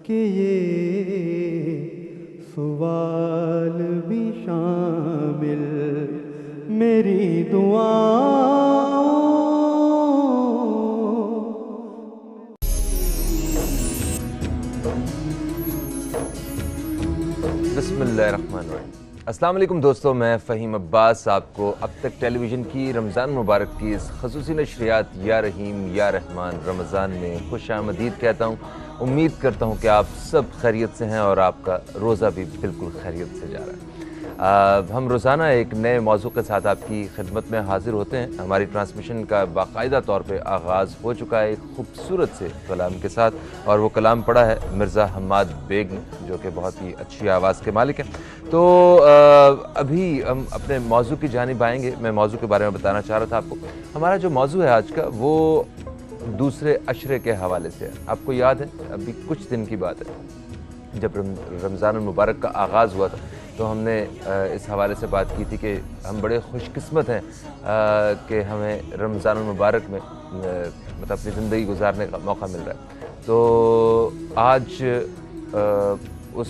کہ یہ سوال بھی شامل میری دعاؤں. بسم اللہ الرحمن الرحیم. السلام علیکم دوستو، میں فہیم عباس آپ کو اب تک ٹیلی ویژن کی رمضان مبارک کی اس خصوصی نشریات یا رحیم یا رحمان رمضان میں خوش آمدید کہتا ہوں. امید کرتا ہوں کہ آپ سب خیریت سے ہیں اور آپ کا روزہ بھی بالکل خیریت سے جا رہا ہے. ہم روزانہ ایک نئے موضوع کے ساتھ آپ کی خدمت میں حاضر ہوتے ہیں. ہماری ٹرانسمیشن کا باقاعدہ طور پہ آغاز ہو چکا ہے ایک خوبصورت سے کلام کے ساتھ، اور وہ کلام پڑھا ہے مرزا حماد بیگ نے، جو کہ بہت ہی اچھی آواز کے مالک ہیں. تو ابھی ہم اپنے موضوع کی جانب آئیں گے. میں موضوع کے بارے میں بتانا چاہ رہا تھا آپ کو. ہمارا جو موضوع ہے آج کا وہ دوسرے عشرے کے حوالے سے ہے. آپ کو یاد ہے ابھی کچھ دن کی بات ہے جب رمضان المبارک کا آغاز ہوا تھا، تو ہم نے اس حوالے سے بات کی تھی کہ ہم بڑے خوش قسمت ہیں کہ ہمیں رمضان المبارک میں مطلب اپنی زندگی گزارنے کا موقع مل رہا ہے. تو آج اس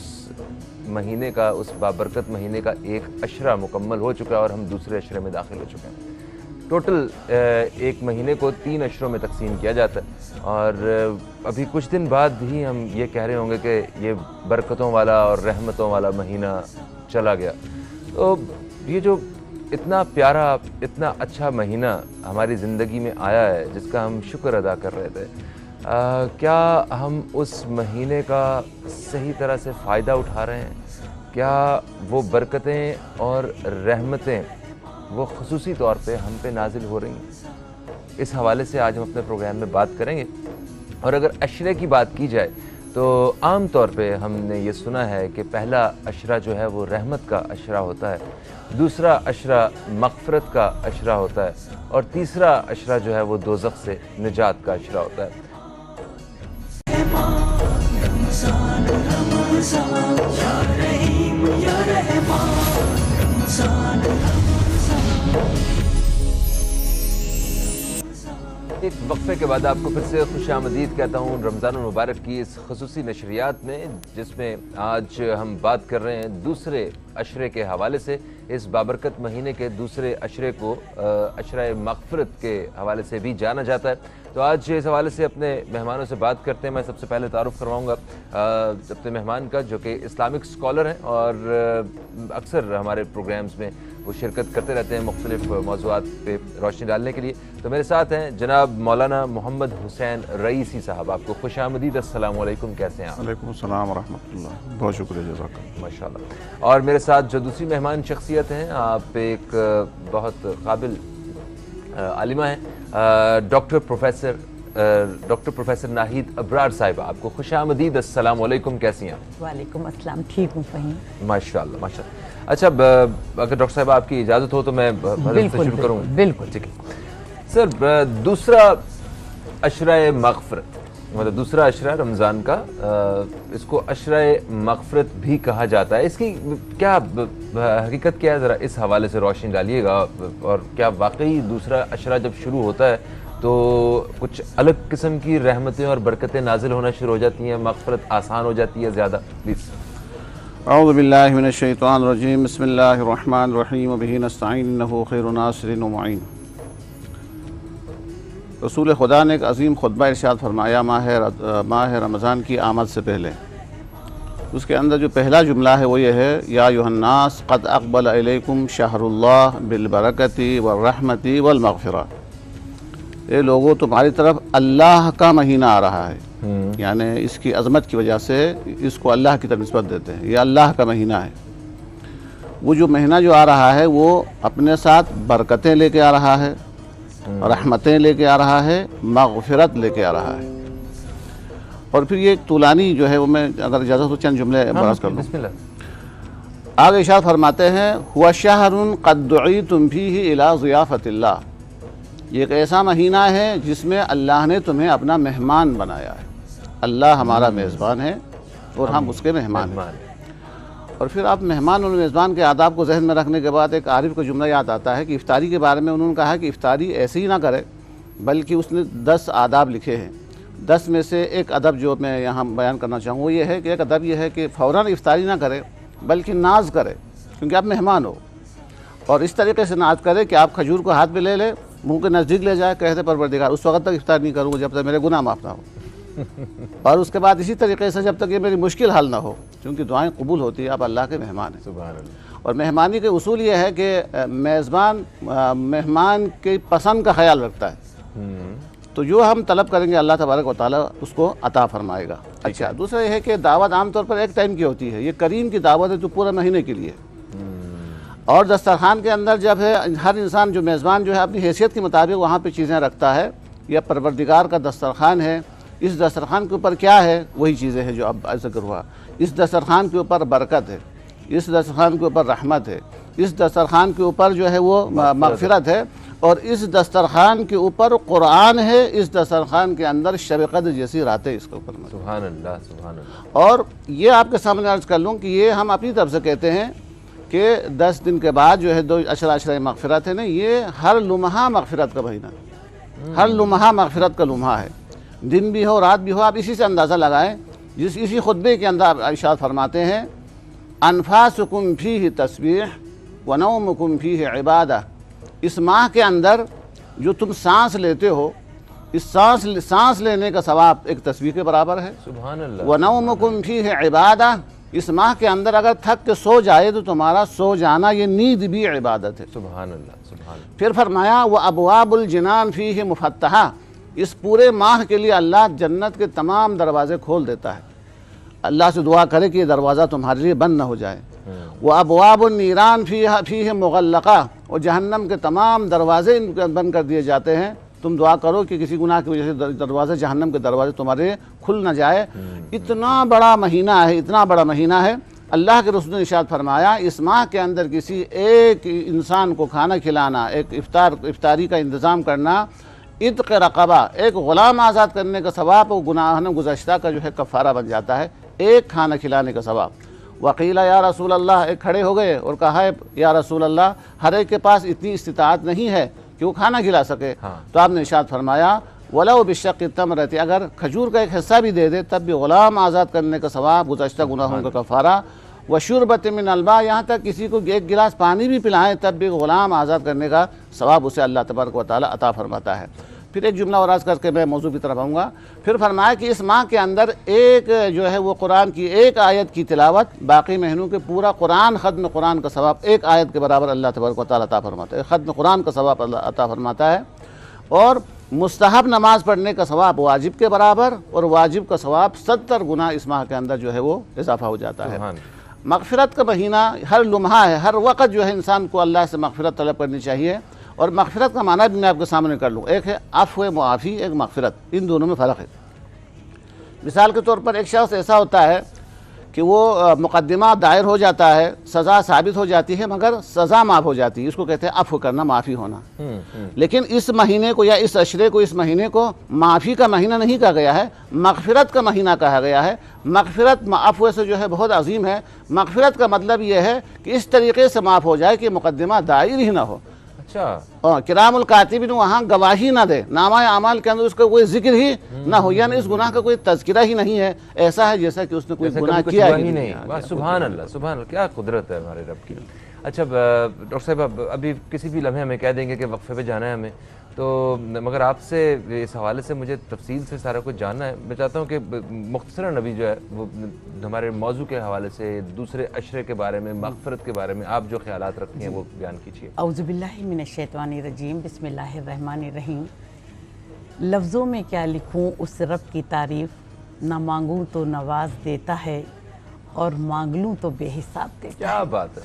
مہینے کا، اس بابرکت مہینے کا ایک عشرہ مکمل ہو چکا ہے اور ہم دوسرے عشرے میں داخل ہو چکے ہیں. ٹوٹل ایک مہینے کو 3 عشروں میں تقسیم کیا جاتا ہے، اور ابھی کچھ دن بعد ہی ہم یہ کہہ رہے ہوں گے کہ یہ برکتوں والا اور رحمتوں والا مہینہ چلا گیا. تو یہ جو اتنا پیارا، اتنا اچھا مہینہ ہماری زندگی میں آیا ہے، جس کا ہم شکر ادا کر رہے تھے، کیا ہم اس مہینے کا صحیح طرح سے فائدہ اٹھا رہے ہیں؟ کیا وہ برکتیں اور رحمتیں وہ خصوصی طور پہ ہم پہ نازل ہو رہی ہیں؟ اس حوالے سے آج ہم اپنے پروگرام میں بات کریں گے. اور اگر عشرے کی بات کی جائے تو عام طور پہ ہم نے یہ سنا ہے کہ پہلا عشرہ جو ہے وہ رحمت کا عشرہ ہوتا ہے، دوسرا عشرہ مغفرت کا عشرہ ہوتا ہے، اور تیسرا عشرہ جو ہے وہ دوزخ سے نجات کا عشرہ ہوتا ہے. ایک وقفے کے بعد آپ کو پھر سے خوش آمدید کہتا ہوں رمضان المبارک کی اس خصوصی نشریات میں، جس میں آج ہم بات کر رہے ہیں دوسرے عشرے کے حوالے سے. اس بابرکت مہینے کے دوسرے عشرے کو عشرہ مغفرت کے حوالے سے بھی جانا جاتا ہے. تو آج اس حوالے سے اپنے مہمانوں سے بات کرتے ہیں. میں سب سے پہلے تعارف کرواؤں گا اپنے مہمان کا، جو کہ اسلامک اسکالر ہیں اور اکثر ہمارے پروگرامز میں وہ شرکت کرتے رہتے ہیں مختلف موضوعات پہ روشنی ڈالنے کے لیے. تو میرے ساتھ ہیں جناب مولانا محمد حسین رئیسی صاحب. آپ کو خوش آمدید. السلام علیکم، کیسے ہیں آپ؟ وعلیکم السلام ورحمۃ اللہ. بہت شکریہ، جزاک اللہ. ماشاء اللہ. اور میرے ساتھ جو دوسری مہمان شخصیت ہیں، آپ ایک بہت قابل عالمہ ہیں، ڈاکٹر پروفیسر ناہید ابرار صاحبہ. آپ کو خوش آمدید. السلام علیکم، کیسی ہیں آپ؟ وعلیکم السلام، ٹھیک ہوں فہیم. ماشاء اللہ ماشاء اللہ. اچھا، اگر ڈاکٹر صاحبہ آپ کی اجازت ہو تو میں حضرت سے شروع کروں. بالکل ٹھیک ہے سر. دوسرا عشرہ مغفرت، مطلب دوسرا عشرہ رمضان کا، اس کو عشرہ مغفرت بھی کہا جاتا ہے. اس کی کیا حقیقت کیا ہے؟ ذرا اس حوالے سے روشنی ڈالیے گا. اور کیا واقعی دوسرا عشرہ جب شروع ہوتا ہے تو کچھ الگ قسم کی رحمتیں اور برکتیں نازل ہونا شروع ہو جاتی ہیں، مغفرت آسان ہو جاتی ہے زیادہ؟ پلیز. اعوذ باللہ من الشیطان الرجیم. بسم اللہ الرحمن الرحیم. وبہ نستعین انہ خیر ناصر و معین. رسول خدا نے ایک عظیم خطبہ ارشاد فرمایا ماہ رمضان کی آمد سے پہلے. اس کے اندر جو پہلا جملہ ہے وہ یہ ہے: یا ایھا الناس قد اقبل الیکم شہر اللہ بالبرکۃ والرحمۃ والمغفرہ. اے لوگوں، تمہاری طرف اللہ کا مہینہ آ رہا ہے. یعنی اس کی عظمت کی وجہ سے اس کو اللہ کی طرف نسبت دیتے ہیں. یہ اللہ کا مہینہ ہے. وہ جو مہینہ جو آ رہا ہے وہ اپنے ساتھ برکتیں لے کے آ رہا ہے، رحمتیں لے کے آ رہا ہے، مغفرت لے کے آ رہا ہے. اور پھر یہ طولانی جو ہے وہ میں اگر اجازت ہو چند جملے براز کر لوں. بسم اللہ. آگے ارشاد فرماتے ہیں: ہوا شہر قد دعیتم فیہ الی ضیافۃ اللہ. یہ ایک ایسا مہینہ ہے جس میں اللہ نے تمہیں اپنا مہمان بنایا ہے. اللہ ہمارا میزبان ہے اور ہم اس کے مہمان ہیں. اور پھر آپ مہمان اور میزبان کے آداب کو ذہن میں رکھنے کے بعد ایک عارف کا جملہ یاد آتا ہے کہ افطاری کے بارے میں انہوں نے کہا کہ افطاری ایسے ہی نہ کرے، بلکہ اس نے 10 آداب لکھے ہیں. 10 میں سے ایک ادب جو میں یہاں بیان کرنا چاہوں وہ یہ ہے کہ ایک ادب یہ ہے کہ فوراً افطاری نہ کرے بلکہ ناز کرے، کیونکہ آپ مہمان ہو، اور اس طریقے سے ناز کرے کہ آپ کھجور کو ہاتھ میں لے لے، منہ کے نزدیک لے جائے، کہتے پروردگار اس وقت تک افطار نہیں کروں گا جب تک میرے گناہ معاف نہ ہو، اور اس کے بعد اسی طریقے سے جب تک یہ میری مشکل حل نہ ہو، کیونکہ دعائیں قبول ہوتی ہیں، آپ اللہ کے مہمان ہیں۔ سبحان اللہ۔ اور مہمانی کے اصول یہ ہے کہ میزبان مہمان کی پسند کا خیال رکھتا ہے، تو جو ہم طلب کریں گے اللہ تبارک و تعالیٰ اس کو عطا فرمائے گا۔ اچھا، دوسرا یہ ہے کہ دعوت عام طور پر ایک ٹائم کی ہوتی ہے، یہ کریم کی دعوت ہے جو پورے مہینے کے لیے، اور دسترخوان کے اندر جب ہے ہر انسان جو میزبان جو ہے اپنی حیثیت کے مطابق وہاں پہ چیزیں رکھتا ہے، یا پروردگار کا دسترخوان ہے، اس دسترخوان کے اوپر کیا ہے وہی چیزیں ہیں جو اب ذکر ہوا، اس دسترخوان کے اوپر برکت ہے، اس دسترخوان کے اوپر رحمت ہے، اس دسترخوان کے اوپر جو ہے وہ مغفرت ہے، اور اس دسترخوان کے اوپر قرآن ہے، اس دسترخوان کے اندر شب قدر جیسی راتیں اس کے اوپر موجود ہیں۔ سبحان اللہ، سبحان اللہ۔ اور یہ آپ کے سامنے عرض کر لوں کہ یہ ہم اپنی طرف سے کہتے ہیں کہ 10 دن کے بعد جو ہے 2 عشرہ مغفرت ہے نا، یہ ہر لمحہ مغفرت کا مہینہ، ہر لمحہ مغفرت کا لمحہ ہے، دن بھی ہو رات بھی ہو، آپ اسی سے اندازہ لگائیں۔ اسی خطبے کے اندر ارشاد فرماتے ہیں انفاسکم فیہ تسبیح ونومکم فیہ عبادہ، اس ماہ کے اندر جو تم سانس لیتے ہو، اس سانس لینے کا ثواب ایک تسبیح کے برابر ہے، سبحان اللہ۔ وَنَوْمُكُمْ فِيهِ عِبَادَةٌ، اس ماہ کے اندر اگر تھک کے سو جائے تو تمہارا سو جانا یہ نیند بھی عبادت ہے۔ سبحان اللہ، سبحان اللہ۔ پھر فرمایا وَأَبْوَابُ الْجِنَانِ فِيهِ مُفَتَّحَةٌ، اس پورے ماہ کے لیے اللہ جنت کے تمام دروازے کھول دیتا ہے، اللہ سے دعا کرے کہ یہ دروازہ تمہارے لیے بند نہ ہو جائے۔ وَأَبْوَابُ النِّيرَانِ فِيهِ مُغَلَّقَةٌ، اور جہنم کے تمام دروازے بند کر دیے جاتے ہیں، تم دعا کرو کہ کسی گناہ کی وجہ سے دروازے جہنم کے دروازے تمہارے کھل نہ جائے۔ اتنا بڑا مہینہ ہے، اتنا بڑا مہینہ ہے، اللہ کے رسول نے ارشاد فرمایا اس ماہ کے اندر کسی ایک انسان کو کھانا کھلانا، ایک افطاری کا انتظام کرنا، عتق رقبہ، ایک غلام آزاد کرنے کا ثواب، وہ گناہ گزشتہ کا جو ہے کفارہ بن جاتا ہے، ایک کھانا کھلانے کا ثواب۔ وقیلہ یا رسول اللہ، ایک کھڑے ہو گئے اور کہا ہے یا رسول اللہ ہر ایک کے پاس اتنی استطاعت نہیں ہے کہ وہ کھانا کھلا سکے، تو آپ نے ارشاد فرمایا وَلَوْ بِالشَّقِّ التَّمْرَةِ، اگر کھجور کا ایک حصہ بھی دے دے تب بھی غلام آزاد کرنے کا ثواب، گزشتہ گناہوں کا کفارہ۔ وَشُرْبَةٍ مِّنَ الْمَاءِ، یہاں تک کسی کو ایک گلاس پانی بھی پلائیں تب بھی غلام آزاد کرنے کا ثواب اسے اللہ تبارک و تعالیٰ عطا فرماتا ہے۔ پھر ایک جملہ اور عرض کر کے میں موضوع کی طرف آؤں گا۔ پھر فرمایا کہ اس ماہ کے اندر ایک جو ہے وہ قرآن کی ایک آیت کی تلاوت باقی مہینوں کے پورا قرآن، ختم قرآن کا ثواب ایک آیت کے برابر اللہ تبارک و تعالیٰ عطا فرماتا ہے، ختم قرآن کا ثواب اللہ عطا فرماتا ہے، اور مستحب نماز پڑھنے کا ثواب واجب کے برابر، اور واجب کا ثواب 70 گنا اس ماہ کے اندر جو ہے وہ اضافہ ہو جاتا ہے۔ مغفرت کا مہینہ ہر لمحہ ہے، ہر وقت جو ہے انسان کو اللہ سے مغفرت طلب کرنی چاہیے، اور مغفرت کا معنی بھی میں آپ کے سامنے کر لوں، ایک ہے عفو معافی، ایک مغفرت، ان دونوں میں فرق ہے۔ مثال کے طور پر ایک شخص ایسا ہوتا ہے کہ وہ مقدمہ دائر ہو جاتا ہے، سزا ثابت ہو جاتی ہے مگر سزا معاف ہو جاتی ہے، اس کو کہتے ہیں عفو کرنا، معافی ہونا۔ لیکن اس مہینے کو یا اس عشرے کو، اس مہینے کو معافی کا مہینہ نہیں کہا گیا ہے، مغفرت کا مہینہ کہا گیا ہے۔ مغفرت عفو سے جو ہے بہت عظیم ہے۔ مغفرت کا مطلب یہ ہے کہ اس طریقے سے معاف ہو جائے کہ مقدمہ دائر ہی نہ ہو، کرام الکاتبین وہاں گواہی نہ دے، نامہ اعمال کے اندر اس کا کوئی ذکر ہی نہ ہو، یعنی اس گناہ کا کوئی تذکرہ ہی نہیں ہے، ایسا ہے جیسا کہ اس نے کوئی گناہ کیا ہی نہیں۔ سبحان اللہ، سبحان اللہ، کیا قدرت ہے ہمارے رب کی۔ اچھا ڈاکٹر صاحب، ابھی کسی بھی لمحے ہمیں کہہ دیں گے کہ وقفے پہ جانا ہے ہمیں، تو مگر آپ سے اس حوالے سے مجھے تفصیل سے سارا کچھ جاننا ہے۔ میں چاہتا ہوں کہ مختصراً ابھی جو ہے وہ ہمارے موضوع کے حوالے سے دوسرے عشرے کے بارے میں، مغفرت کے بارے میں آپ جو خیالات رکھتے ہیں وہ بیان کیجیے۔ اعوذ باللہ من الشیطان الرجیم، بسم اللہ الرحمن الرحیم۔ لفظوں میں کیا لکھوں اس رب کی تعریف، نہ مانگوں تو نواز دیتا ہے اور مانگ لوں تو بے حساب دیتا ہے۔ کیا بات ہے!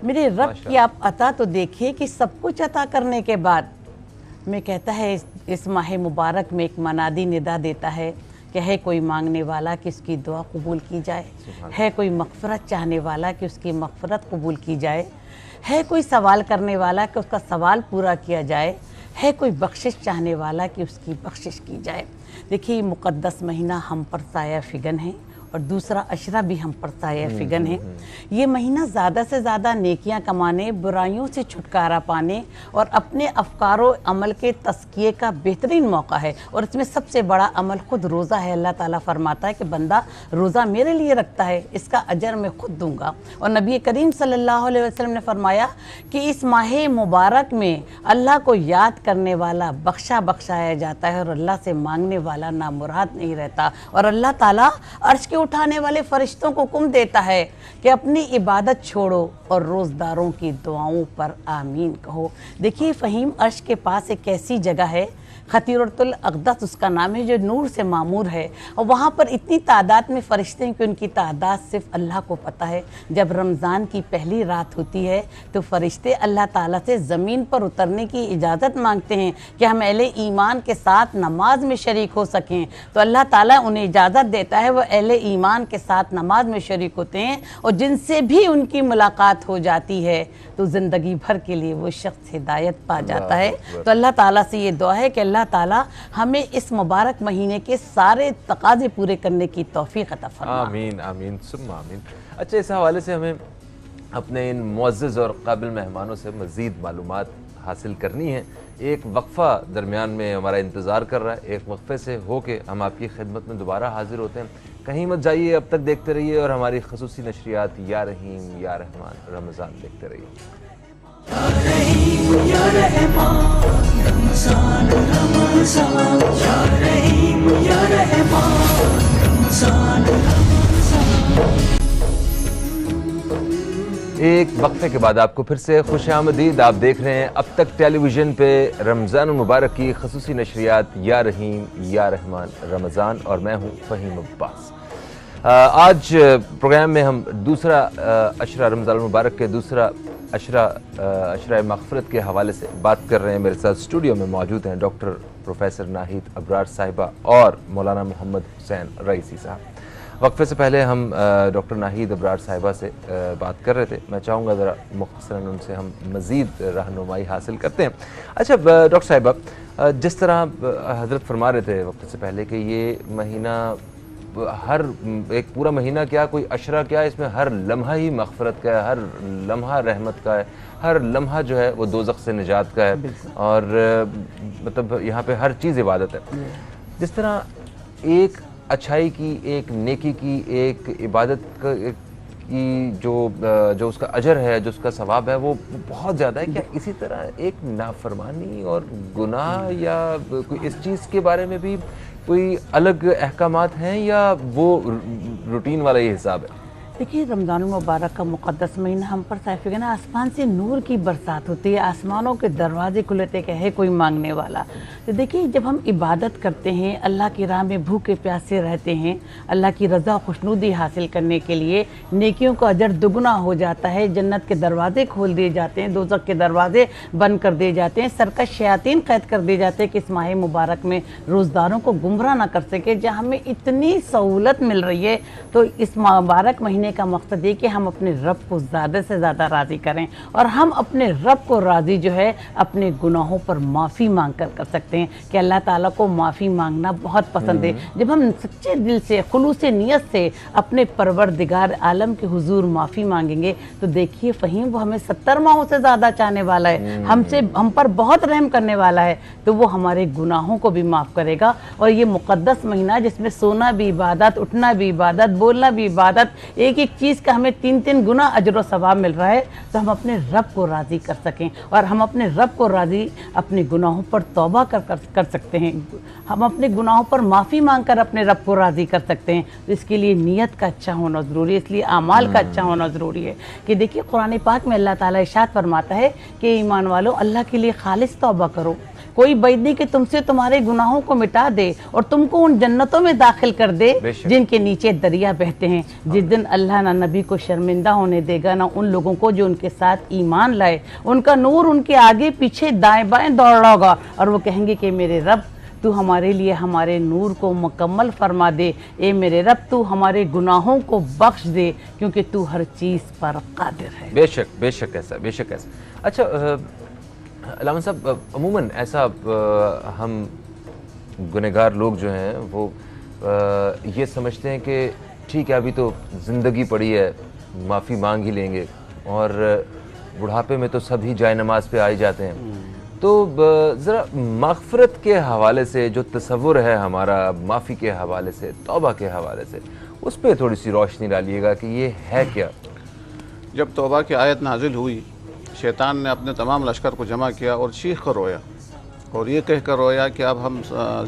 میرے رب کی آپ عطا تو دیکھیے کہ سب کچھ عطا کرنے کے بعد میں کہتا ہے اس ماہ مبارک میں ایک منادی ندا دیتا ہے کہ ہے کوئی مانگنے والا کہ اس کی دعا قبول کی جائے، ہے کوئی مغفرت چاہنے والا کہ اس کی مغفرت قبول کی جائے، ہے کوئی سوال کرنے والا کہ اس کا سوال پورا کیا جائے، ہے کوئی بخشش چاہنے والا کہ اس کی بخشش کی جائے۔ دیکھیے مقدس مہینہ ہم پر سایہ فگن ہے، اور دوسرا عشرہ بھی ہم پر سایہ فگن ہے۔ یہ مہینہ زیادہ سے زیادہ نیکیاں کمانے، برائیوں سے چھٹکارا پانے اور اپنے افکار و عمل کے تزکیے کا بہترین موقع ہے، اور اس میں سب سے بڑا عمل خود روزہ ہے۔ اللہ تعالیٰ فرماتا ہے کہ بندہ روزہ میرے لیے رکھتا ہے، اس کا اجر میں خود دوں گا۔ اور نبی کریم صلی اللہ علیہ وسلم نے فرمایا کہ اس ماہ مبارک میں اللہ کو یاد کرنے والا بخشایا جاتا ہے، اور اللہ سے مانگنے والا نامراد نہیں رہتا، اور اللہ تعالیٰ عرش کے اٹھانے والے فرشتوں کو حکم دیتا ہے کہ اپنی عبادت چھوڑو اور روزداروں کی دعاؤں پر آمین کہو۔ دیکھیے فہیم، عرش کے پاس ایک ایسی جگہ ہے، خطیرۃ الاقدس اس کا نام ہے، جو نور سے معمور ہے، اور وہاں پر اتنی تعداد میں فرشتے ہیں کہ ان کی تعداد صرف اللہ کو پتہ ہے۔ جب رمضان کی پہلی رات ہوتی ہے تو فرشتے اللہ تعالیٰ سے زمین پر اترنے کی اجازت مانگتے ہیں کہ ہم اہل ایمان کے ساتھ نماز میں شریک ہو سکیں، تو اللہ تعالیٰ انہیں اجازت دیتا ہے، وہ اہل ایمان کے ساتھ نماز میں شریک ہوتے ہیں، اور جن سے بھی ان کی ملاقات ہو جاتی ہے تو زندگی بھر کے لیے وہ شخص ہدایت پا جاتا ہے۔ تو اللہ تعالیٰ سے یہ دعا ہے کہ اللہ تعالیٰ ہمیں اس مبارک مہینے کے سارے تقاضے پورے کرنے کی توفیق عطا فرما۔ آمین آمین ثم آمین۔ اچھا، اس حوالے سے ہمیں اپنے ان معزز اور قابل مہمانوں سے مزید معلومات حاصل کرنی ہے۔ ایک وقفہ درمیان میں ہمارا انتظار کر رہا ہے، ایک وقفے سے ہو کے ہم آپ کی خدمت میں دوبارہ حاضر ہوتے ہیں۔ کہیں مت جائیے، اب تک دیکھتے رہیے اور ہماری خصوصی نشریات یا رحیم یا رحمان رمضان دیکھتے رہیے۔ ایک وقفے کے بعد آپ کو پھر سے خوش آمدید۔ آپ دیکھ رہے ہیں اب تک ٹیلی ویژن پہ رمضان المبارک کی خصوصی نشریات یا رحیم یا رحمان رمضان، اور میں ہوں فہیم عباس۔ آج پروگرام میں ہم دوسرا عشرہ رمضان المبارک کے دوسرا عشرہ مغفرت کے حوالے سے بات کر رہے ہیں۔ میرے ساتھ اسٹوڈیو میں موجود ہیں ڈاکٹر پروفیسر ناہید ابرار صاحبہ اور مولانا محمد حسین رئیسی صاحب۔ وقفے سے پہلے ہم ڈاکٹر ناہید ابرار صاحبہ سے بات کر رہے تھے، میں چاہوں گا ذرا مختصراً ان سے ہم مزید رہنمائی حاصل کرتے ہیں۔ اچھا ڈاکٹر صاحبہ، جس طرح حضرت فرما رہے تھے وقت سے پہلے کہ یہ مہینہ، ہر ایک پورا مہینہ کیا، کوئی عشرہ کیا، اس میں ہر لمحہ ہی مغفرت کا ہے، ہر لمحہ رحمت کا ہے، ہر لمحہ جو ہے وہ دوزخ سے نجات کا ہے، اور مطلب یہاں پہ ہر چیز عبادت ہے۔ جس طرح ایک اچھائی کی، ایک نیکی کی، ایک عبادت کی جو اس کا اجر ہے، جو اس کا ثواب ہے، وہ بہت زیادہ ہے، کیا اسی طرح ایک نافرمانی اور گناہ یا کوئی اس چیز کے بارے میں بھی کوئی الگ احکامات ہیں، یا وہ روٹین والا یہ حساب ہے؟ دیکھیے، رمضان المبارک کا مقدس مہینہ ہم پر صاحب نا آسمان سے نور کی برسات ہوتی ہے، آسمانوں کے دروازے کھلتے کہ ہے کوئی مانگنے والا۔ تو دیکھیے، جب ہم عبادت کرتے ہیں، اللہ کی راہ میں بھوکے پیاسے رہتے ہیں، اللہ کی رضا و خوشنودی حاصل کرنے کے لیے نیکیوں کا اجر دگنا ہو جاتا ہے، جنت کے دروازے کھول دیے جاتے ہیں، دوزخ کے دروازے بند کر دیے جاتے ہیں، سرکش شیاطین قید کر دیے جاتے ہیں کہ اس ماہ مبارک میں روزداروں کو گمراہ نہ کر سکے۔ جہاں ہمیں اتنی سہولت مل رہی ہے، تو اس مبارک مہینے کا مقصد یہ کہ ہم اپنے رب کو زیادہ سے زیادہ راضی کریں، اور ہم اپنے رب کو راضی جو ہے اپنے گناہوں پر معافی مانگ کر سکتے ہیں، کہ اللہ تعالیٰ کو معافی مانگنا بہت پسند ہے۔ جب ہم سچے دل سے، خلوص نیت سے اپنے پروردگار عالم کے حضور معافی مانگیں گے، تو دیکھیے فہیم، وہ ہمیں 70 ماہوں سے زیادہ چاہنے والا ہے، ہم پر بہت رحم کرنے والا ہے، تو وہ ہمارے گناہوں کو بھی معاف کرے گا۔ اور یہ مقدس مہینہ جس میں سونا بھی عبادت، اٹھنا بھی عبادت، بولنا بھی عبادت، ایک چیز کا ہمیں 3 گنا اجر و ثواب مل رہا ہے، تو ہم اپنے رب کو راضی کر سکیں، اور ہم اپنے رب کو راضی اپنے گناہوں پر توبہ کر سکتے ہیں، ہم اپنے گناہوں پر معافی مانگ کر اپنے رب کو راضی کر سکتے ہیں۔ تو اس کے لیے نیت کا اچھا ہونا ضروری ہے، اس لیے اعمال کا اچھا ہونا ضروری ہے۔ کہ دیکھیے، قرآن پاک میں اللہ تعالیٰ ارشاد فرماتا ہے کہ ایمان والو، اللہ کے لیے خالص توبہ کرو، کوئی بعید نہیں کہ تم سے تمہارے گناہوں کو مٹا دے اور تم کو ان جنتوں میں داخل کر دے جن کے نیچے دریا بہتے ہیں۔ جس دن اللہ نہ نبی کو شرمندہ ہونے دے گا، نہ ان لوگوں کو جو ان کے ساتھ ایمان لائے، ان کا نور ان کے آگے پیچھے دائیں بائیں دوڑ رہا ہوگا، اور وہ کہیں گے کہ میرے رب تو ہمارے لیے ہمارے نور کو مکمل فرما دے، اے میرے رب تو ہمارے گناہوں کو بخش دے، کیونکہ تو ہر چیز پر قادر ہے۔ بے شک ایسا، بے شک ایسا۔ اچھا علامہ صاحب، عموماً ایسا ہم گنہگار لوگ جو ہیں وہ یہ سمجھتے ہیں کہ ٹھیک ہے ابھی تو زندگی پڑی ہے، معافی مانگ ہی لیں گے، اور بڑھاپے میں تو سب ہی جائے نماز پہ آ ہی جاتے ہیں، تو ذرا مغفرت کے حوالے سے جو تصور ہے ہمارا، معافی کے حوالے سے، توبہ کے حوالے سے، اس پہ تھوڑی سی روشنی ڈالیے گا کہ یہ ہے کیا؟ جب توبہ کی آیت نازل ہوئی، شیطان نے اپنے تمام لشکر کو جمع کیا اور چیخ کر رویا، اور یہ کہہ کر رویا کہ اب ہم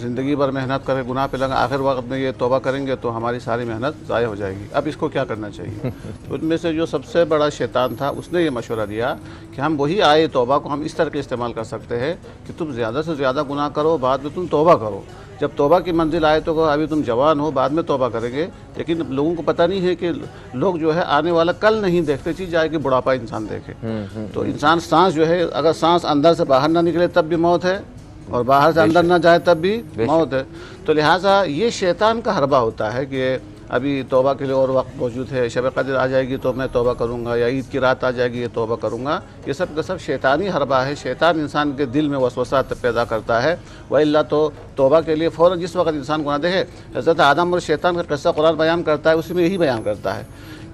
زندگی بھر محنت کریں، گناہ پہ لگا، آخر وقت میں یہ توبہ کریں گے تو ہماری ساری محنت ضائع ہو جائے گی، اب اس کو کیا کرنا چاہیے؟ ان میں سے جو سب سے بڑا شیطان تھا اس نے یہ مشورہ دیا کہ ہم وہی آئے توبہ کو ہم اس طرح کے استعمال کر سکتے ہیں کہ تم زیادہ سے زیادہ گناہ کرو، بعد میں تم توبہ کرو، جب توبہ کی منزل آئے تو ابھی تم جوان ہو، بعد میں توبہ کریں گے، لیکن لوگوں کو پتہ نہیں ہے کہ لوگ جو ہے آنے والا کل نہیں دیکھتے، چیز جائے کہ بڑھاپا انسان دیکھے، تو انسان سانس جو ہے اگر سانس اندر سے باہر نہ نکلے تب بھی موت ہے، اور باہر سے اندر نہ جائے تب بھی موت ہے، تو لہٰذا یہ شیطان کا حربہ ہوتا ہے کہ ابھی توبہ کے لیے اور وقت موجود ہے، شب قدر آ جائے گی تو میں توبہ کروں گا، یا عید کی رات آ جائے گی یہ توبہ کروں گا، یہ سب کا سب شیطانی حربہ ہے، شیطان انسان کے دل میں وسوسہ پیدا کرتا ہے، وَإِلَّا تو توبہ کے لیے فوراً جس وقت انسان گناہ دیکھے، حضرت آدم اور شیطان کا قصہ قرآن بیان کرتا ہے، اسی میں یہی بیان کرتا ہے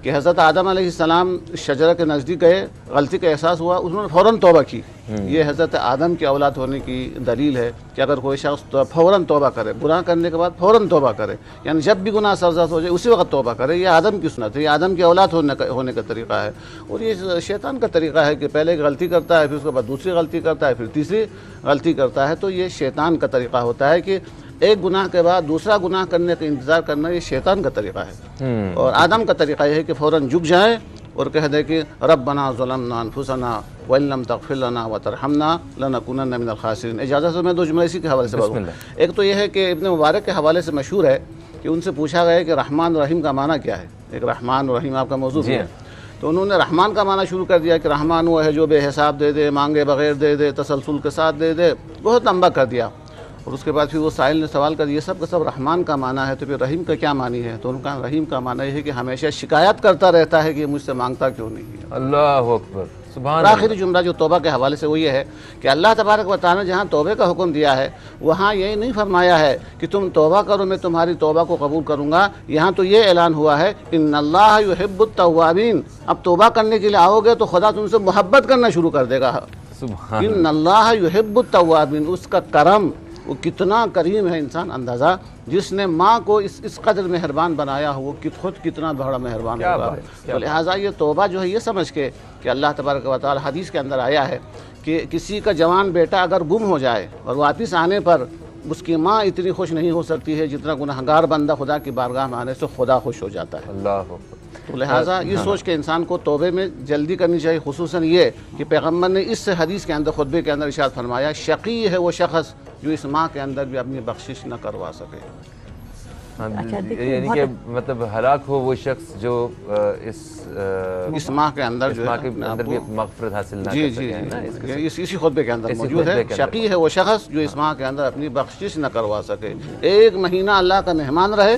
کہ حضرت آدم علیہ السلام شجرہ کے نزدیک گئے، غلطی کا احساس ہوا، انہوں نے فوراً توبہ کی، یہ حضرت آدم کی اولاد ہونے کی دلیل ہے کہ اگر کوئی شخص فوراً توبہ کرے، گناہ کرنے کے بعد فوراً توبہ کرے، یعنی جب بھی گناہ سرزد ہو جائے اسی وقت توبہ کرے، یہ آدم کی سنت ہے، یہ آدم کی اولاد ہونے کا طریقہ ہے، اور یہ شیطان کا طریقہ ہے کہ پہلے ایک غلطی کرتا ہے، پھر اس کے بعد دوسری غلطی کرتا ہے، پھر تیسری غلطی کرتا ہے، تو یہ شیطان کا طریقہ ہوتا ہے کہ ایک گناہ کے بعد دوسرا گناہ کرنے کا انتظار کرنا، یہ شیطان کا طریقہ ہے، اور آدم کا طریقہ یہ ہے کہ فوراً جھک جائیں اور کہہ دے کہ ربنا ظلمنا انفسنا وَإِن لَّمْ تَغْفِرْ لَنَا وَتَرْحَمْنَا لَنَكُونَنَّ مِنَ الْخَاسِرِينَ۔ اجازت سے میں دو جملے اسی کے حوالے سے بتاؤں، ایک تو یہ ہے کہ ابن مبارک کے حوالے سے مشہور ہے کہ ان سے پوچھا گیا کہ رحمان و رحیم کا معنی کیا ہے، ایک رحمان و رحیم آپ کا موضوع ہے، تو انہوں نے رحمان کا معنی شروع کر دیا کہ رحمان وہ ہے جو بے حساب دے دے، مانگے بغیر دے دے، تسلسل کے ساتھ دے دے، بہت لمبا کر دیا، اور اس کے بعد پھر وہ سائل نے سوال کر یہ سب کا سب رحمان کا معنی ہے تو پھر رحیم کا کیا معنی ہے، تو ان کا رحیم کا معنی یہ ہے کہ ہمیشہ شکایت کرتا رہتا ہے کہ یہ مجھ سے مانگتا کیوں نہیں ہے۔ اللہ اکبر، سبحان اللہ۔ آخری جملہ جو توبہ کے حوالے سے وہ یہ ہے کہ اللہ تبارک و تعالیٰ نے جہاں توبے کا حکم دیا ہے وہاں یہ نہیں فرمایا ہے کہ تم توبہ کرو میں تمہاری توبہ کو قبول کروں گا، یہاں تو یہ اعلان ہوا ہے ان اللہ یحب التوابین، اب توبہ کرنے کے لیے آؤ گے تو خدا تم سے محبت کرنا شروع کر دے گا، سبحان ان اللہ یحب التوابین، اس کا کرم، وہ کتنا کریم ہے انسان اندازہ، جس نے ماں کو اس قدر مہربان بنایا ہو وہ خود کتنا بڑا مہربان ہوگا، تو لہٰذا یہ توبہ جو ہے یہ سمجھ کے کہ اللہ تبارک و تعالی حدیث کے اندر آیا ہے کہ کسی کا جوان بیٹا اگر گم ہو جائے اور واپس آنے پر اس کی ماں اتنی خوش نہیں ہو سکتی ہے جتنا گنہگار بندہ خدا کی بارگاہ میں آنے سے خدا خوش ہو جاتا ہے، اللہ اکبر۔ تو لہٰذا یہ سوچ کے انسان کو توبے میں جلدی کرنی چاہیے، خصوصاً یہ کہ پیغمبر نے اس حدیث کے اندر خطبے کے اندر ارشاد فرمایا شقی ہے وہ شخص جو اس ماہ کے اندر بھی اپنی بخشش نہ کروا سکے، یعنی کہ مطلب ہلاک ہو وہ شخص جو اس ماہ کے اندر جو ہے بھی مغفرت حاصل نہ جی کر جی سکے، ہے نا؟ اس کے جی اسی خطبے کے اندر اسی موجود ہے، خطبے کے اندر شقی ہے وہ شخص جو اس ماہ کے اندر اپنی بخشش نہ کروا سکے، ایک مہینہ اللہ کا مہمان رہے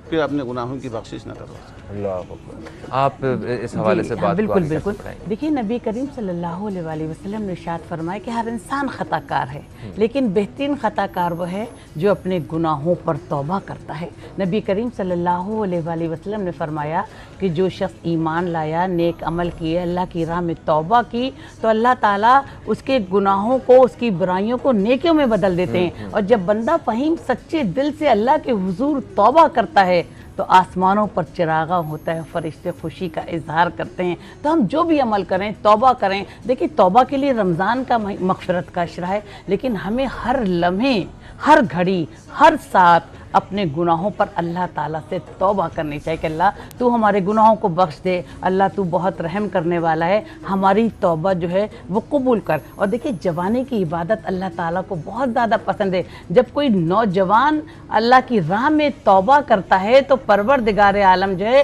پھر اپنے گناہوں کی بخشش نہ کروا سکے۔ اللہ اکبر۔ آپ اس حوالے سے بات کو بالکل آگے بالکل کیسے بڑھائیں گے؟ دیکھیے نبی کریم صلی اللہ علیہ وسلم نے ارشاد فرمایا کہ ہر انسان خطا کار ہے، لیکن بہترین خطا کار وہ ہے جو اپنے گناہوں پر توبہ کرتا ہے۔ نبی کریم صلی اللہ علیہ وسلم نے فرمایا کہ جو شخص ایمان لایا، نیک عمل کیے، اللہ کی راہ میں توبہ کی تو اللہ تعالیٰ اس کے گناہوں کو، اس کی برائیوں کو نیکیوں میں بدل دیتے ہیں، اور جب بندہ فہیم سچے دل سے اللہ کے حضور توبہ کرتا ہے تو آسمانوں پر چراغاں ہوتا ہے، فرشتے خوشی کا اظہار کرتے ہیں۔ تو ہم جو بھی عمل کریں، توبہ کریں، دیکھیں توبہ کے لیے رمضان کا مغفرت کا اشرہ ہے، لیکن ہمیں ہر لمحے، ہر گھڑی، ہر ساتھ اپنے گناہوں پر اللہ تعالیٰ سے توبہ کرنی چاہیے کہ اللہ تو ہمارے گناہوں کو بخش دے، اللہ تو بہت رحم کرنے والا ہے، ہماری توبہ جو ہے وہ قبول کر۔ اور دیکھیں جوانی کی عبادت اللہ تعالیٰ کو بہت زیادہ پسند ہے، جب کوئی نوجوان اللہ کی راہ میں توبہ کرتا ہے تو پروردگار عالم جو ہے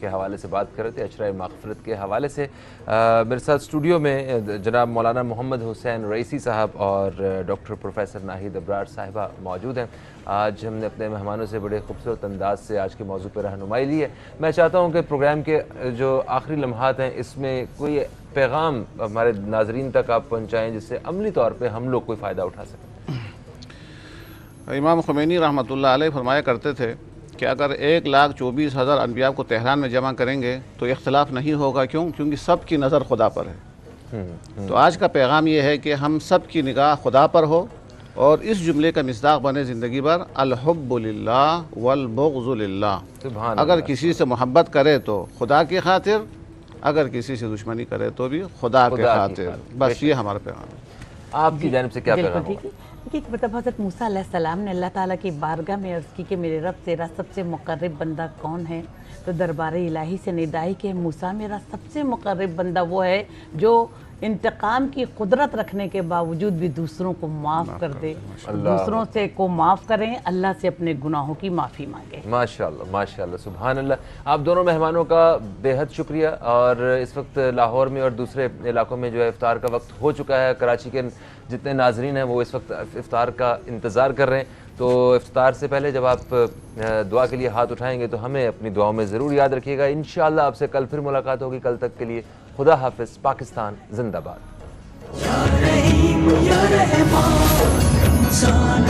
کے حوالے سے بات کر رہے تھے, اشرۂ مغفرت کے حوالے سے. میرے ساتھ اسٹوڈیو میں جناب مولانا محمد حسین رئیسی صاحب اور ڈاکٹر پروفیسر ناہید ابرار صاحبہ موجود ہیں. آج ہم نے اپنے مہمانوں سے بڑے خوبصورت انداز سے آج کے موضوع پر رہنمائی لی ہے. میں چاہتا ہوں کہ پروگرام کے جو آخری لمحات ہیں اس میں کوئی پیغام ہمارے ناظرین تک آپ پہنچائیں جس سے عملی طور پہ ہم لوگ کوئی فائدہ اٹھا سکیں. امام خمینی رحمۃ اللہ علیہ فرمایا کرتے تھے کہ اگر 1,24,000 انبیاء کو تہران میں جمع کریں گے تو اختلاف نہیں ہوگا. کیونکہ سب کی نظر خدا پر ہے. تو آج کا پیغام یہ ہے کہ ہم سب کی نگاہ خدا پر ہو اور اس جملے کا مصداق بنے زندگی بھر, الحب للہ والبغض للہ. اگر کسی سے محبت کرے تو خدا کی خاطر, اگر کسی سے دشمنی کرے تو بھی خدا کے خاطر. بس یہ ہمارا پیغام ہے. آپ کی جانب سے کیا پیغام ہوگا؟ کہ مطلب حضرت موسیٰ علیہ السلام نے اللہ تعالیٰ کی بارگاہ میں عرض کی کہ میرے رب تیرا سب سے مقرب بندہ کون ہے؟ تو دربار الہی سے ندائی کہ موسیٰ میرا سب سے مقرب بندہ وہ ہے جو انتقام کی قدرت رکھنے کے باوجود بھی دوسروں کو معاف کر دے, دوسروں سے کو معاف کریں, اللہ سے اپنے گناہوں کی معافی مانگے. ماشاءاللہ ماشاءاللہ سبحان اللہ. آپ دونوں مہمانوں کا بے حد شکریہ. اور اس وقت لاہور میں اور دوسرے علاقوں میں جو ہے افطار کا وقت ہو چکا ہے. کراچی کے جتنے ناظرین ہیں وہ اس وقت افطار کا انتظار کر رہے ہیں. تو افطار سے پہلے جب آپ دعا کے لیے ہاتھ اٹھائیں گے تو ہمیں اپنی دعاؤں میں ضرور یاد رکھیے گا. انشاءاللہ آپ سے کل پھر ملاقات ہوگی. کل تک کے لیے خدا حافظ. پاکستان زندہ باد. یا رحیم یا رحمان رمضان